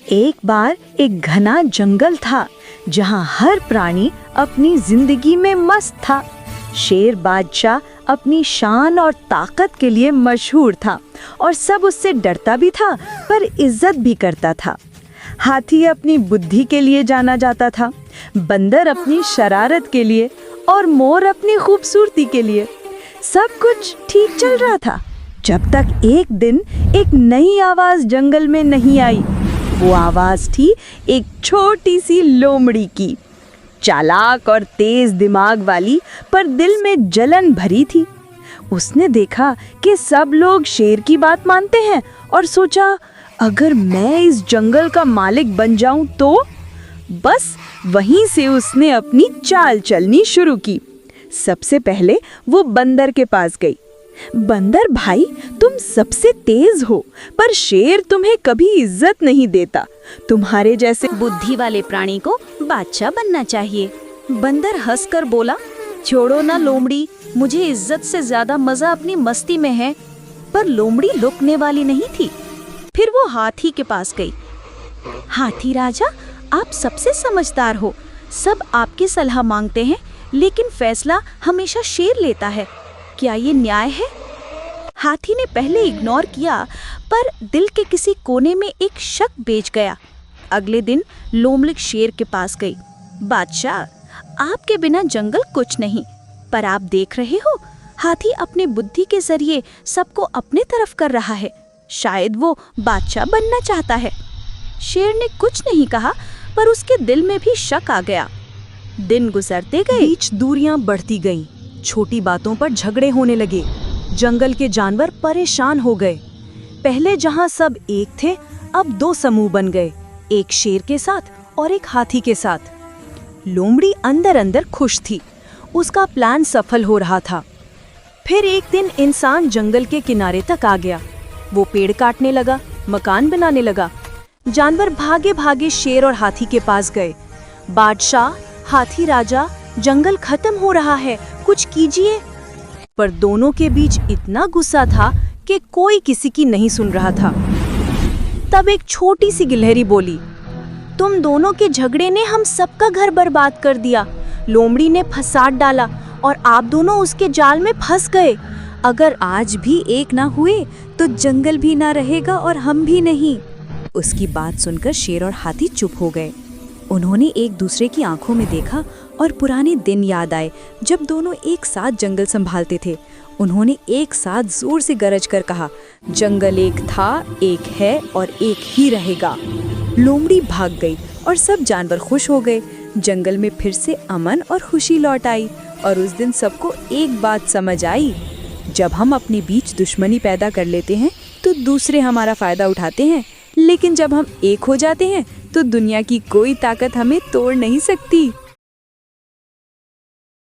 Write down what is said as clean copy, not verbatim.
एक बार एक घना जंगल था जहाँ हर प्राणी अपनी जिंदगी में मस्त था। शेर बादशाह अपनी शान और ताकत के लिए मशहूर था और सब उससे डरता भी था पर इज्जत भी करता था। हाथी अपनी बुद्धि के लिए जाना जाता था, बंदर अपनी शरारत के लिए और मोर अपनी खूबसूरती के लिए। सब कुछ ठीक चल रहा था जब तक एक दिन एक नई आवाज जंगल में नहीं आई। वो आवाज थी एक छोटी सी लोमड़ी की, चालाक और तेज दिमाग वाली, पर दिल में जलन भरी थी। उसने देखा कि सब लोग शेर की बात मानते हैं और सोचा, अगर मैं इस जंगल का मालिक बन जाऊं तो। बस वहीं से उसने अपनी चाल चलनी शुरू की। सबसे पहले वो बंदर के पास गई। बंदर भाई, तुम सबसे तेज हो पर शेर तुम्हें कभी इज्जत नहीं देता। तुम्हारे जैसे बुद्धि वाले प्राणी को बादशाह बनना चाहिए। बंदर हंसकर बोला, छोड़ो ना लोमड़ी, मुझे इज्जत से ज्यादा मजा अपनी मस्ती में है। पर लोमड़ी लुकने वाली नहीं थी। फिर वो हाथी के पास गई। हाथी राजा, आप सबसे समझदार हो, सब आपकी सलाह मांगते हैं, लेकिन फैसला हमेशा शेर लेता है। क्या ये न्याय है? हाथी ने पहले इग्नोर किया, पर दिल के किसी कोने में एक शक बेच गया। अगले दिन लोमड़ी शेर के पास गई। बादशाह, आपके बिना जंगल कुछ नहीं, पर आप देख रहे हो, हाथी अपने बुद्धि के जरिए सबको अपने तरफ कर रहा है। शायद वो बादशाह बनना चाहता है। शेर ने कुछ नहीं कहा, पर उसके दिल में भी शक आ गया। दिन गुजरते गए, बीच दूरियां बढ़ती गईं, छोटी बातों पर झगड़े होने लगे। जंगल के जानवर परेशान हो गए। पहले जहां सब एक थे, अब दो समूह बन गए, एक शेर के साथ और एक हाथी के साथ। लोमड़ी अंदर अंदर खुश थी, उसका प्लान सफल हो रहा था। फिर एक दिन इंसान जंगल के किनारे तक आ गया। वो पेड़ काटने लगा, मकान बनाने लगा। जानवर भागे भागे शेर और हाथी के पास गए। बादशाह, हाथी राजा, जंगल खत्म हो रहा है, कुछ कीजिए। पर दोनों के बीच इतना गुस्सा था कि कोई किसी की नहीं सुन रहा था। तब एक छोटी सी गिलहरी बोली, तुम दोनों के झगड़े ने हम सबका घर बर्बाद कर दिया। लोमड़ी ने फसाद डाला और आप दोनों उसके जाल में फंस गए। अगर आज भी एक ना हुए तो जंगल भी ना रहेगा और हम भी नहीं। उसकी बात सुनकर शेर और हाथी चुप हो गए। उन्होंने एक दूसरे की आंखों में देखा और पुराने दिन याद आए जब दोनों एक साथ जंगल संभालते थे। उन्होंने एक साथ जोर से गरज कर कहा, जंगल एक था, एक है और एक ही रहेगा। लोमड़ी भाग गई और सब जानवर खुश हो गए। जंगल में फिर से अमन और खुशी लौट आई। और उस दिन सबको एक बात समझ आई, जब हम अपने बीच दुश्मनी पैदा कर लेते हैं तो दूसरे हमारा फायदा उठाते हैं, लेकिन जब हम एक हो जाते हैं तो दुनिया की कोई ताकत हमें तोड़ नहीं सकती।